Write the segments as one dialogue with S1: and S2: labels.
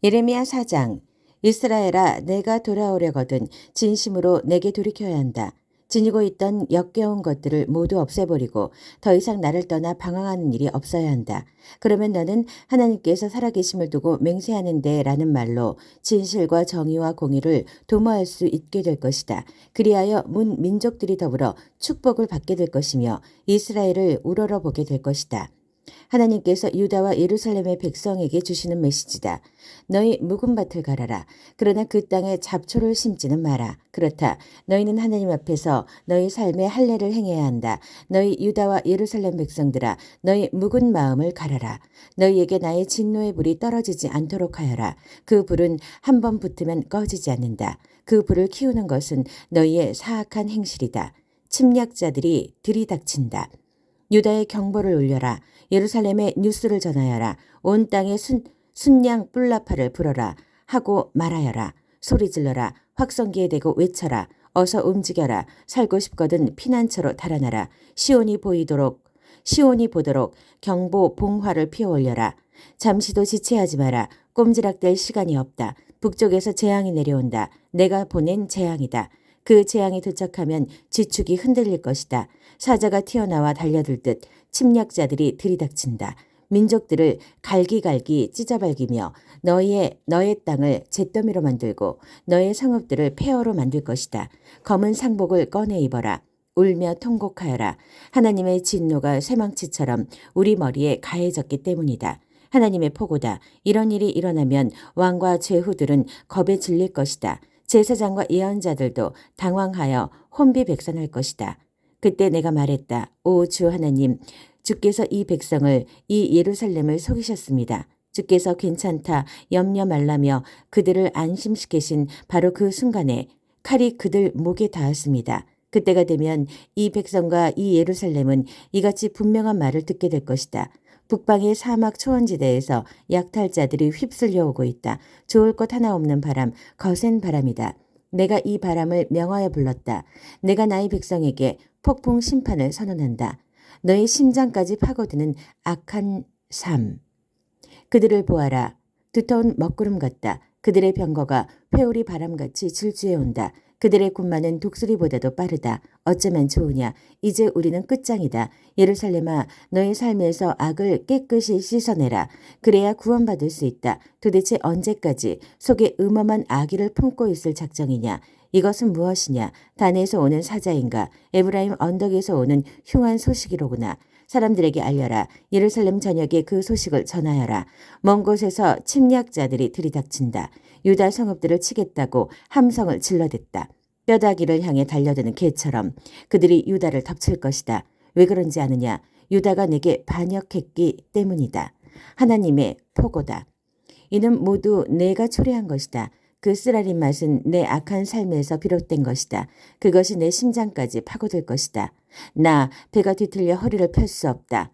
S1: 예레미야 4장. 이스라엘아, 내가 돌아오려거든 진심으로 내게 돌이켜야 한다. 지니고 있던 역겨운 것들을 모두 없애버리고 더 이상 나를 떠나 방황하는 일이 없어야 한다. 그러면 너는 하나님께서 살아계심을 두고 맹세하는데 라는 말로 진실과 정의와 공의를 도모할 수 있게 될 것이다. 그리하여 문 민족들이 더불어 축복을 받게 될 것이며 이스라엘을 우러러보게 될 것이다. 하나님께서 유다와 예루살렘의 백성에게 주시는 메시지다. 너희 묵은 밭을 갈아라. 그러나 그 땅에 잡초를 심지는 마라. 그렇다. 너희는 하나님 앞에서 너희 삶의 할례를 행해야 한다. 너희 유다와 예루살렘 백성들아, 너희 묵은 마음을 갈아라. 너희에게 나의 진노의 불이 떨어지지 않도록 하여라. 그 불은 한 번 붙으면 꺼지지 않는다. 그 불을 키우는 것은 너희의 사악한 행실이다. 침략자들이 들이닥친다. 유다의 경보를 울려라. 예루살렘에 뉴스를 전하여라. 온 땅에 순양 뿔나파를 불어라. 하고 말하여라. 소리질러라. 확성기에 대고 외쳐라. 어서 움직여라. 살고 싶거든 피난처로 달아나라. 시온이 보도록 경보 봉화를 피워올려라. 잠시도 지체하지 마라. 꼼지락댈 시간이 없다. 북쪽에서 재앙이 내려온다. 내가 보낸 재앙이다. 그 재앙이 도착하면 지축이 흔들릴 것이다. 사자가 튀어나와 달려들 듯 침략자들이 들이닥친다. 민족들을 갈기갈기 찢어발기며 너의 땅을 잿더미로 만들고 너의 성읍들을 폐허로 만들 것이다. 검은 상복을 꺼내 입어라. 울며 통곡하여라. 하나님의 진노가 쇠망치처럼 우리 머리에 가해졌기 때문이다. 하나님의 포고다. 이런 일이 일어나면 왕과 제후들은 겁에 질릴 것이다. 제사장과 예언자들도 당황하여 혼비백산할 것이다. 그때 내가 말했다. 오 주 하나님, 주께서 이 백성을, 이 예루살렘을 속이셨습니다. 주께서 괜찮다, 염려 말라며 그들을 안심시키신 바로 그 순간에 칼이 그들 목에 닿았습니다. 그때가 되면 이 백성과 이 예루살렘은 이같이 분명한 말을 듣게 될 것이다. 북방의 사막 초원지대에서 약탈자들이 휩쓸려 오고 있다. 좋을 것 하나 없는 바람, 거센 바람이다. 내가 이 바람을 명하여 불렀다. 내가 나의 백성에게 폭풍 심판을 선언한다. 너의 심장까지 파고드는 악한 삶. 그들을 보아라. 두터운 먹구름 같다. 그들의 병거가 회오리 바람같이 질주해 온다. 그들의 군마는 독수리보다도 빠르다. 어쩌면 좋으냐. 이제 우리는 끝장이다. 예루살렘아, 너의 삶에서 악을 깨끗이 씻어내라. 그래야 구원받을 수 있다. 도대체 언제까지 속에 음험한 악의를 품고 있을 작정이냐. 이것은 무엇이냐. 단에서 오는 사자인가. 에브라임 언덕에서 오는 흉한 소식이로구나. 사람들에게 알려라. 예루살렘 전역에 그 소식을 전하여라. 먼 곳에서 침략자들이 들이닥친다. 유다 성읍들을 치겠다고 함성을 질러댔다. 뼈다귀를 향해 달려드는 개처럼 그들이 유다를 덮칠 것이다. 왜 그런지 아느냐. 유다가 내게 반역했기 때문이다. 하나님의 포고다. 이는 모두 내가 초래한 것이다. 그 쓰라린 맛은 내 악한 삶에서 비롯된 것이다. 그것이 내 심장까지 파고들 것이다. 나 배가 뒤틀려 허리를 펼 수 없다.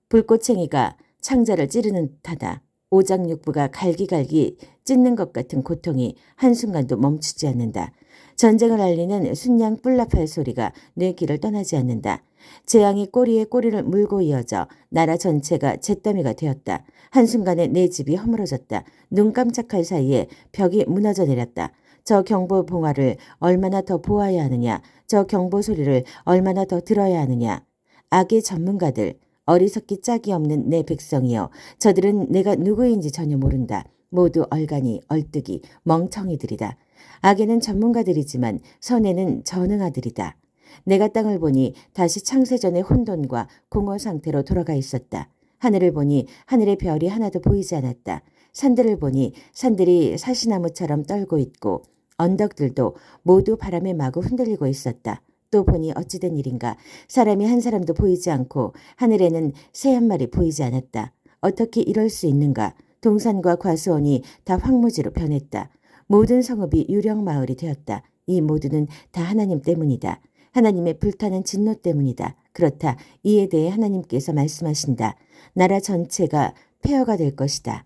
S1: 불꽃챙이가 창자를 찌르는 듯하다. 오장육부가 갈기갈기 찢는 것 같은 고통이 한순간도 멈추지 않는다. 전쟁을 알리는 순양 뿔나팔 소리가 내 귀를 떠나지 않는다. 재앙이 꼬리에 꼬리를 물고 이어져 나라 전체가 잿더미가 되었다. 한순간에 내 집이 허물어졌다. 눈 깜짝할 사이에 벽이 무너져 내렸다. 저 경보 봉화를 얼마나 더 보아야 하느냐. 저 경보 소리를 얼마나 더 들어야 하느냐. 악의 전문가들, 어리석기 짝이 없는 내 백성이여. 저들은 내가 누구인지 전혀 모른다. 모두 얼간이, 얼뜨기, 멍청이들이다. 악에는 전문가들이지만 선에는 전응아들이다. 내가 땅을 보니 다시 창세전의 혼돈과 공허 상태로 돌아가 있었다. 하늘을 보니 하늘의 별이 하나도 보이지 않았다. 산들을 보니 산들이 사시나무처럼 떨고 있고 언덕들도 모두 바람에 마구 흔들리고 있었다. 또 보니 어찌된 일인가. 사람이 한 사람도 보이지 않고 하늘에는 새 한 마리 보이지 않았다. 어떻게 이럴 수 있는가. 동산과 과수원이 다 황무지로 변했다. 모든 성읍이 유령 마을이 되었다. 이 모두는 다 하나님 때문이다. 하나님의 불타는 진노 때문이다. 그렇다. 이에 대해 하나님께서 말씀하신다. 나라 전체가 폐허가 될 것이다.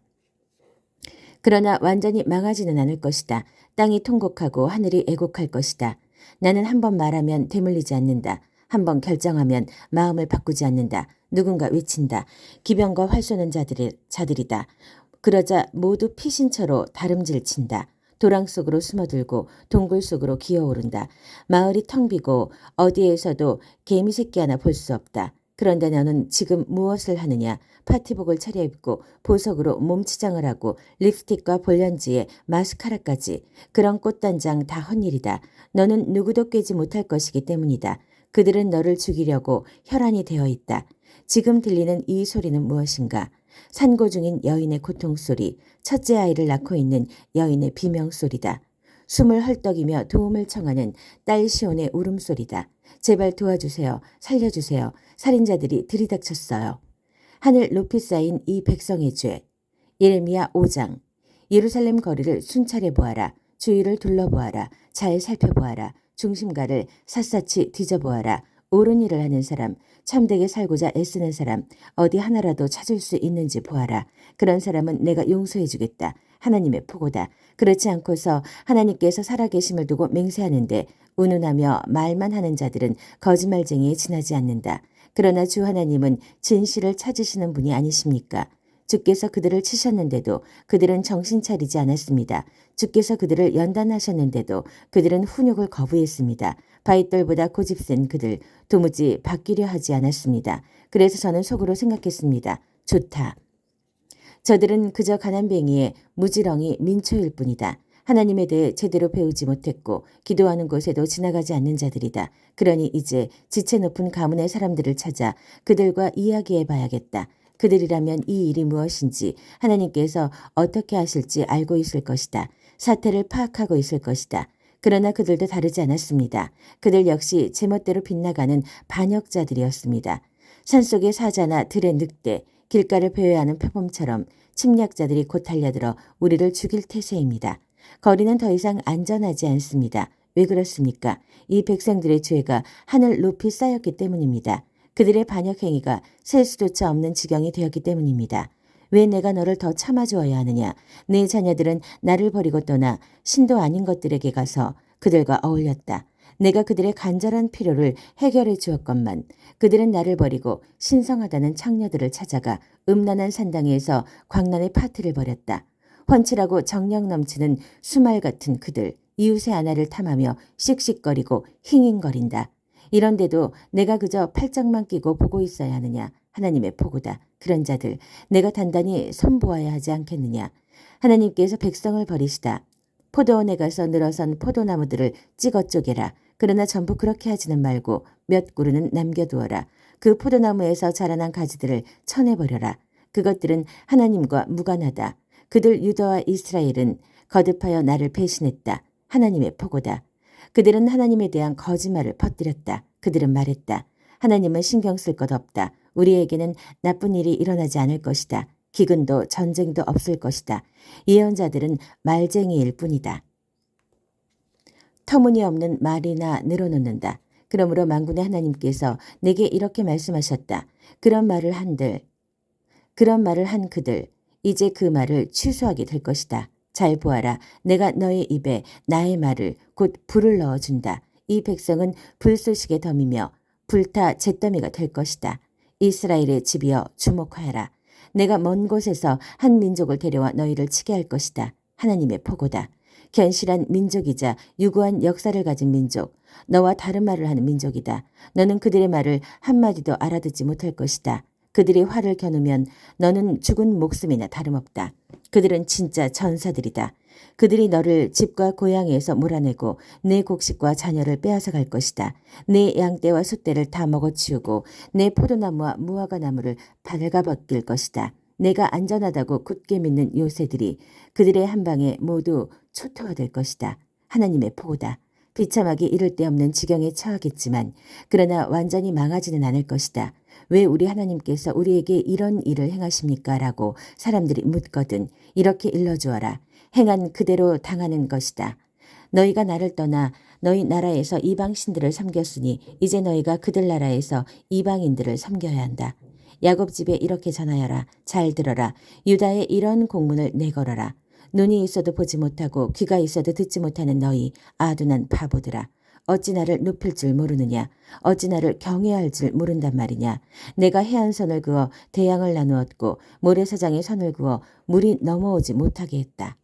S1: 그러나 완전히 망하지는 않을 것이다. 땅이 통곡하고 하늘이 애곡할 것이다. 나는 한번 말하면 되물리지 않는다. 한번 결정하면 마음을 바꾸지 않는다. 누군가 외친다. 기병과 활 쏘는 자들이다. 그러자 모두 피신처로 다름질 친다. 도랑 속으로 숨어들고 동굴 속으로 기어오른다. 마을이 텅 비고 어디에서도 개미 새끼 하나 볼 수 없다. 그런데 너는 지금 무엇을 하느냐? 파티복을 차려입고 보석으로 몸치장을 하고 립스틱과 볼렌지에 마스카라까지. 그런 꽃단장 다 헛일이다. 너는 누구도 꿰지 못할 것이기 때문이다. 그들은 너를 죽이려고 혈안이 되어 있다. 지금 들리는 이 소리는 무엇인가? 산고 중인 여인의 고통소리, 첫째 아이를 낳고 있는 여인의 비명소리다. 숨을 헐떡이며 도움을 청하는 딸 시온의 울음소리다. 제발 도와주세요. 살려주세요. 살인자들이 들이닥쳤어요. 하늘 높이 쌓인 이 백성의 죄. 예레미야 5장. 예루살렘 거리를 순찰해 보아라. 주위를 둘러보아라. 잘 살펴보아라. 중심가를 샅샅이 뒤져보아라. 옳은 일을 하는 사람, 참되게 살고자 애쓰는 사람, 어디 하나라도 찾을 수 있는지 보아라. 그런 사람은 내가 용서해 주겠다. 하나님의 포고다. 그렇지 않고서 하나님께서 살아계심을 두고 맹세하는데 운운하며 말만 하는 자들은 거짓말쟁이에 지나지 않는다. 그러나 주 하나님은 진실을 찾으시는 분이 아니십니까? 주께서 그들을 치셨는데도 그들은 정신 차리지 않았습니다. 주께서 그들을 연단하셨는데도 그들은 훈육을 거부했습니다. 바윗돌보다 고집센 그들 도무지 바뀌려 하지 않았습니다. 그래서 저는 속으로 생각했습니다. 좋다. 저들은 그저 가난뱅이의 무지렁이 민초일 뿐이다. 하나님에 대해 제대로 배우지 못했고 기도하는 곳에도 지나가지 않는 자들이다. 그러니 이제 지체 높은 가문의 사람들을 찾아 그들과 이야기해 봐야겠다. 그들이라면 이 일이 무엇인지 하나님께서 어떻게 하실지 알고 있을 것이다. 사태를 파악하고 있을 것이다. 그러나 그들도 다르지 않았습니다. 그들 역시 제멋대로 빗나가는 반역자들이었습니다. 산속의 사자나 들의 늑대, 길가를 배회하는 표범처럼 침략자들이 곧 달려들어 우리를 죽일 태세입니다. 거리는 더 이상 안전하지 않습니다. 왜 그렇습니까? 이 백성들의 죄가 하늘 높이 쌓였기 때문입니다. 그들의 반역 행위가 셀 수조차 없는 지경이 되었기 때문입니다. 왜 내가 너를 더 참아주어야 하느냐? 내 자녀들은 나를 버리고 떠나 신도 아닌 것들에게 가서 그들과 어울렸다. 내가 그들의 간절한 필요를 해결해 주었건만 그들은 나를 버리고 신성하다는 창녀들을 찾아가 음란한 산당에서 광란의 파티를 벌였다. 훤칠하고 정력 넘치는 수말 같은 그들, 이웃의 아내를 탐하며 씩씩거리고 힝힝거린다. 이런데도 내가 그저 팔짱만 끼고 보고 있어야 하느냐? 하나님의 포고다. 그런 자들 내가 단단히 손보아야 하지 않겠느냐? 하나님께서 백성을 버리시다. 포도원에 가서 늘어선 포도나무들을 찍어 쪼개라. 그러나 전부 그렇게 하지는 말고 몇 그루는 남겨두어라. 그 포도나무에서 자라난 가지들을 쳐내버려라. 그것들은 하나님과 무관하다. 그들 유다와 이스라엘은 거듭하여 나를 배신했다. 하나님의 포고다. 그들은 하나님에 대한 거짓말을 퍼뜨렸다. 그들은 말했다. 하나님은 신경 쓸 것 없다. 우리에게는 나쁜 일이 일어나지 않을 것이다. 기근도 전쟁도 없을 것이다. 예언자들은 말쟁이일 뿐이다. 터무니없는 말이나 늘어놓는다. 그러므로 만군의 하나님께서 내게 이렇게 말씀하셨다. 그런 말을 한 그들 이제 그 말을 취소하게 될 것이다. 잘 보아라. 내가 너의 입에 나의 말을 곧 불을 넣어준다. 이 백성은 불쏘시개 덤이며 불타 잿더미가 될 것이다. 이스라엘의 집이여 주목하여라. 내가 먼 곳에서 한 민족을 데려와 너희를 치게 할 것이다. 하나님의 포고다. 견실한 민족이자 유구한 역사를 가진 민족, 너와 다른 말을 하는 민족이다. 너는 그들의 말을 한마디도 알아듣지 못할 것이다. 그들이 화를 겨누면 너는 죽은 목숨이나 다름없다. 그들은 진짜 전사들이다. 그들이 너를 집과 고향에서 몰아내고 내 곡식과 자녀를 빼앗아 갈 것이다. 내 양떼와 숫떼를 다 먹어치우고 내 포도나무와 무화과 나무를 발가벗길 것이다. 내가 안전하다고 굳게 믿는 요새들이 그들의 한 방에 모두 초토화 될 것이다. 하나님의 포고다. 비참하기 이를 데 없는 지경에 처하겠지만 그러나 완전히 망하지는 않을 것이다. 왜 우리 하나님께서 우리에게 이런 일을 행하십니까? 라고 사람들이 묻거든 이렇게 일러주어라. 행한 그대로 당하는 것이다. 너희가 나를 떠나 너희 나라에서 이방 신들을 섬겼으니 이제 너희가 그들 나라에서 이방인들을 섬겨야 한다. 야곱 집에 이렇게 전하여라. 잘 들어라. 유다에 이런 공문을 내걸어라. 눈이 있어도 보지 못하고 귀가 있어도 듣지 못하는 너희 아둔한 바보들아. 어찌 나를 높일 줄 모르느냐. 어찌 나를 경외할 줄 모른단 말이냐. 내가 해안선을 그어 대양을 나누었고 모래사장에 선을 그어 물이 넘어오지 못하게 했다.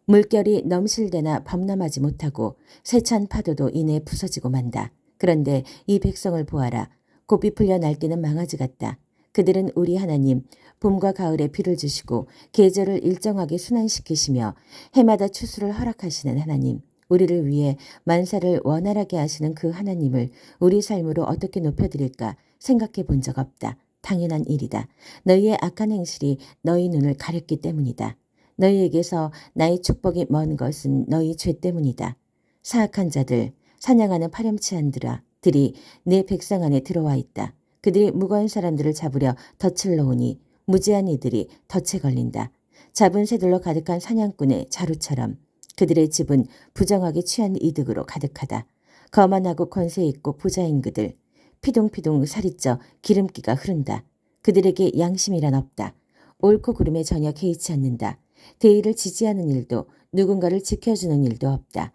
S1: 물결이 넘실대나 범람하지 못하고 세찬 파도도 이내 부서지고 만다. 그런데 이 백성을 보아라. 고삐 풀려 날뛰는 망아지 같다. 그들은 우리 하나님 봄과 가을에 비를 주시고 계절을 일정하게 순환시키시며 해마다 추수를 허락하시는 하나님, 우리를 위해 만사를 원활하게 하시는 그 하나님을 우리 삶으로 어떻게 높여드릴까 생각해 본 적 없다. 당연한 일이다. 너희의 악한 행실이 너희 눈을 가렸기 때문이다. 너희에게서 나의 축복이 먼 것은 너희 죄 때문이다. 사악한 자들, 사냥하는 파렴치한들아, 들이 내 백성 안에 들어와 있다. 그들이 무거운 사람들을 잡으려 덫을 놓으니 무지한 이들이 덫에 걸린다. 잡은 새들로 가득한 사냥꾼의 자루처럼 그들의 집은 부정하게 취한 이득으로 가득하다. 거만하고 권세 있고 부자인 그들, 피동피동 살이 쪄 기름기가 흐른다. 그들에게 양심이란 없다. 옳고 그름에 전혀 개의치 않는다. 대의를 지지하는 일도 누군가를 지켜주는 일도 없다.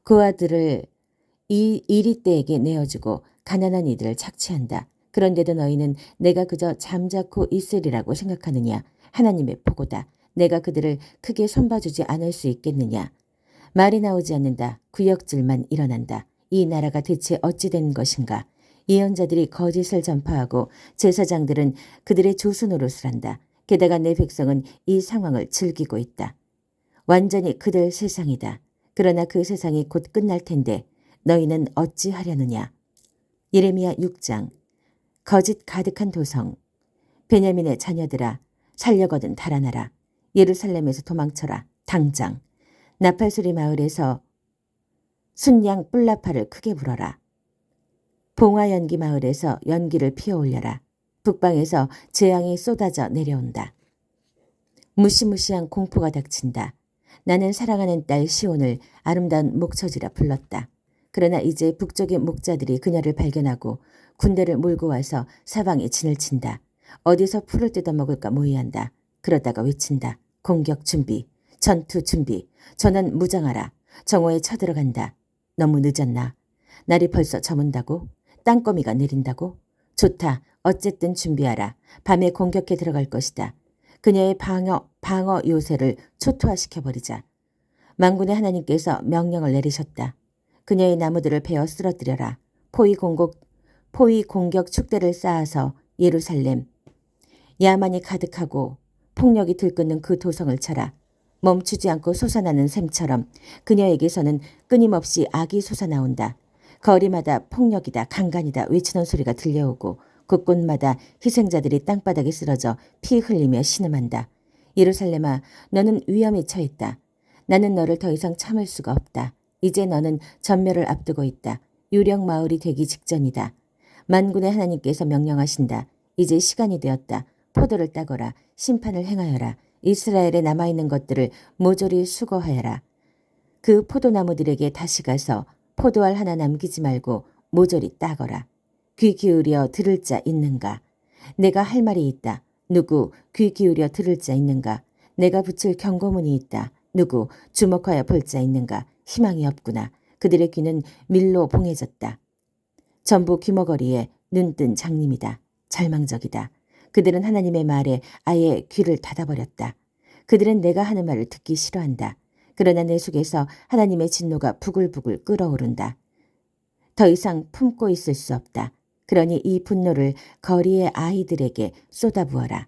S1: 그 아들을 이리떼에게 내어주고 가난한 이들을 착취한다. 그런데도 너희는 내가 그저 잠자코 있으리라고 생각하느냐. 하나님의 보고다. 내가 그들을 크게 손봐주지 않을 수 있겠느냐. 말이 나오지 않는다. 구역질만 일어난다. 이 나라가 대체 어찌 된 것인가. 예언자들이 거짓을 전파하고 제사장들은 그들의 조수 노릇을 한다. 게다가 내 백성은 이 상황을 즐기고 있다. 완전히 그들 세상이다. 그러나 그 세상이 곧 끝날 텐데 너희는 어찌하려느냐. 예레미야 6장. 거짓 가득한 도성. 베냐민의 자녀들아, 살려거든 달아나라. 예루살렘에서 도망쳐라. 당장. 나팔소리 마을에서 순양 뿔나팔을 크게 불어라. 봉화연기 마을에서 연기를 피어올려라. 북방에서 재앙이 쏟아져 내려온다. 무시무시한 공포가 닥친다. 나는 사랑하는 딸 시온을 아름다운 목처지라 불렀다. 그러나 이제 북쪽의 목자들이 그녀를 발견하고 군대를 몰고 와서 사방에 진을 친다. 어디서 풀을 뜯어먹을까 모의한다. 그러다가 외친다. 공격 준비, 전투 준비, 전원 무장하라. 정오에 쳐들어간다. 너무 늦었나? 날이 벌써 저문다고? 땅거미가 내린다고? 좋다. 어쨌든 준비하라. 밤에 공격해 들어갈 것이다. 그녀의 방어 요새를 초토화시켜버리자. 만군의 하나님께서 명령을 내리셨다. 그녀의 나무들을 베어 쓰러뜨려라. 포위 공격 축대를 쌓아서 예루살렘, 야만이 가득하고 폭력이 들끓는 그 도성을 쳐라. 멈추지 않고 솟아나는 샘처럼 그녀에게서는 끊임없이 악이 솟아나온다. 거리마다 폭력이다, 강간이다 외치는 소리가 들려오고 곳곳마다 희생자들이 땅바닥에 쓰러져 피 흘리며 신음한다. 예루살렘아, 너는 위험에 처했다. 나는 너를 더 이상 참을 수가 없다. 이제 너는 전멸을 앞두고 있다. 유령 마을이 되기 직전이다. 만군의 하나님께서 명령하신다. 이제 시간이 되었다. 포도를 따거라. 심판을 행하여라. 이스라엘에 남아있는 것들을 모조리 수거하여라. 그 포도나무들에게 다시 가서 포도알 하나 남기지 말고 모조리 따거라. 귀 기울여 들을 자 있는가? 내가 할 말이 있다. 누구 귀 기울여 들을 자 있는가? 내가 붙일 경고문이 있다. 누구 주목하여 볼 자 있는가? 희망이 없구나. 그들의 귀는 밀로 봉해졌다. 전부 귀머거리에 눈뜬 장님이다. 절망적이다. 그들은 하나님의 말에 아예 귀를 닫아버렸다. 그들은 내가 하는 말을 듣기 싫어한다. 그러나 내 속에서 하나님의 진노가 부글부글 끓어오른다. 더 이상 품고 있을 수 없다. 그러니 이 분노를 거리의 아이들에게 쏟아부어라.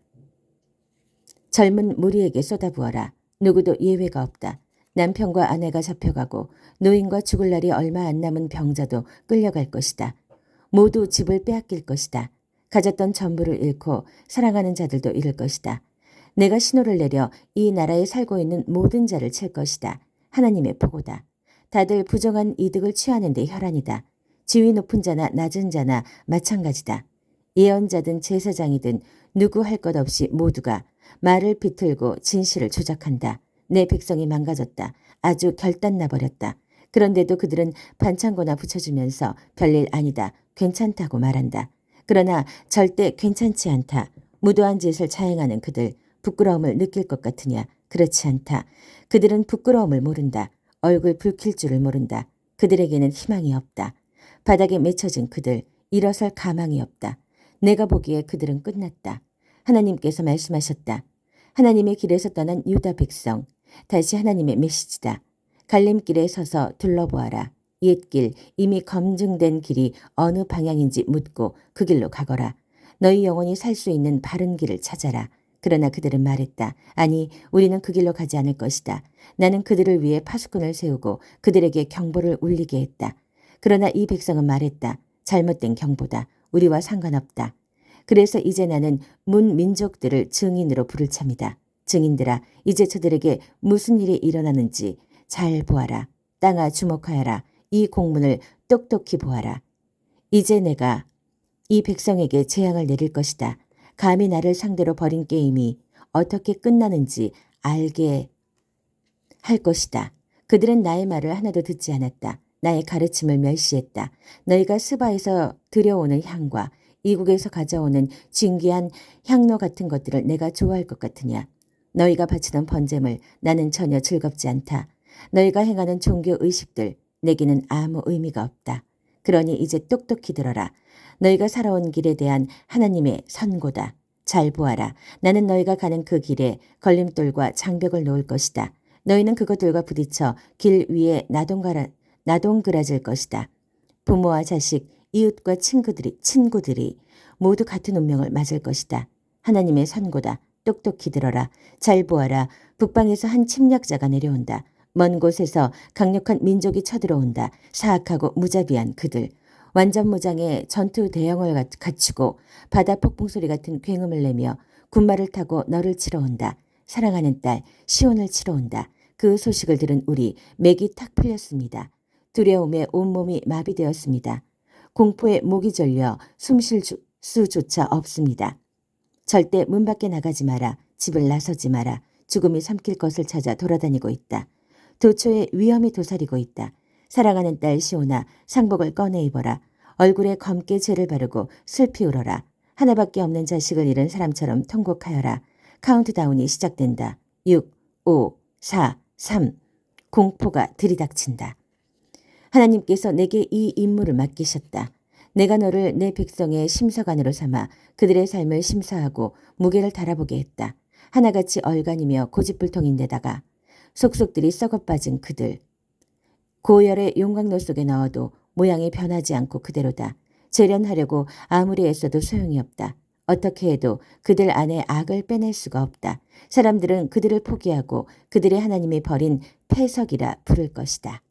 S1: 젊은 무리에게 쏟아부어라. 누구도 예외가 없다. 남편과 아내가 잡혀가고 노인과 죽을 날이 얼마 안 남은 병자도 끌려갈 것이다. 모두 집을 빼앗길 것이다. 가졌던 전부를 잃고 사랑하는 자들도 잃을 것이다. 내가 신호를 내려 이 나라에 살고 있는 모든 자를 칠 것이다. 하나님의 보고다. 다들 부정한 이득을 취하는 데 혈안이다. 지위 높은 자나 낮은 자나 마찬가지다. 예언자든 제사장이든 누구 할 것 없이 모두가 말을 비틀고 진실을 조작한다. 내 백성이 망가졌다. 아주 결단나버렸다. 그런데도 그들은 반창고나 붙여주면서 별일 아니다. 괜찮다고 말한다. 그러나 절대 괜찮지 않다. 무도한 짓을 자행하는 그들, 부끄러움을 느낄 것 같으냐? 그렇지 않다. 그들은 부끄러움을 모른다. 얼굴 붉힐 줄을 모른다. 그들에게는 희망이 없다. 바닥에 맺혀진 그들, 일어설 가망이 없다. 내가 보기에 그들은 끝났다. 하나님께서 말씀하셨다. 하나님의 길에서 떠난 유다 백성. 다시 하나님의 메시지다. 갈림길에 서서 둘러보아라. 옛길, 이미 검증된 길이 어느 방향인지 묻고 그 길로 가거라. 너희 영혼이 살 수 있는 바른 길을 찾아라. 그러나 그들은 말했다. 아니, 우리는 그 길로 가지 않을 것이다. 나는 그들을 위해 파수꾼을 세우고 그들에게 경보를 울리게 했다. 그러나 이 백성은 말했다. 잘못된 경보다. 우리와 상관없다. 그래서 이제 나는 문 민족들을 증인으로 부를 참이다. 증인들아, 이제 저들에게 무슨 일이 일어나는지 잘 보아라. 땅아 주목하여라. 이 공문을 똑똑히 보아라. 이제 내가 이 백성에게 재앙을 내릴 것이다. 감히 나를 상대로 벌인 게임이 어떻게 끝나는지 알게 할 것이다. 그들은 나의 말을 하나도 듣지 않았다. 나의 가르침을 멸시했다. 너희가 스바에서 들여오는 향과 이국에서 가져오는 진귀한 향로 같은 것들을 내가 좋아할 것 같으냐. 너희가 바치던 번제물 나는 전혀 즐겁지 않다. 너희가 행하는 종교 의식들 내게는 아무 의미가 없다. 그러니 이제 똑똑히 들어라. 너희가 살아온 길에 대한 하나님의 선고다. 잘 보아라. 나는 너희가 가는 그 길에 걸림돌과 장벽을 놓을 것이다. 너희는 그것들과 부딪혀 길 위에 나동그라질 것이다. 부모와 자식, 이웃과 친구들이 모두 같은 운명을 맞을 것이다. 하나님의 선고다. 똑똑히 들어라. 잘 보아라. 북방에서 한 침략자가 내려온다. 먼 곳에서 강력한 민족이 쳐들어온다. 사악하고 무자비한 그들. 완전 무장의 전투 대형을 갖추고 바다 폭풍소리 같은 굉음을 내며 군말을 타고 너를 치러 온다. 사랑하는 딸 시온을 치러 온다. 그 소식을 들은 우리 맥이 탁 풀렸습니다. 두려움에 온몸이 마비되었습니다. 공포에 목이 졸려 숨쉴 수조차 없습니다. 절대 문 밖에 나가지 마라. 집을 나서지 마라. 죽음이 삼킬 것을 찾아 돌아다니고 있다. 도처에 위험이 도사리고 있다. 사랑하는 딸 시온아, 상복을 꺼내 입어라. 얼굴에 검게 죄를 바르고 슬피 울어라. 하나밖에 없는 자식을 잃은 사람처럼 통곡하여라. 카운트다운이 시작된다. 6, 5, 4, 3. 공포가 들이닥친다. 하나님께서 내게 이 임무를 맡기셨다. 내가 너를 내 백성의 심사관으로 삼아 그들의 삶을 심사하고 무게를 달아보게 했다. 하나같이 얼간이며 고집불통인데다가 속속들이 썩어빠진 그들. 고열의 용광로 속에 넣어도 모양이 변하지 않고 그대로다. 재련하려고 아무리 애써도 소용이 없다. 어떻게 해도 그들 안에 악을 빼낼 수가 없다. 사람들은 그들을 포기하고 그들의 하나님이 버린 폐석이라 부를 것이다.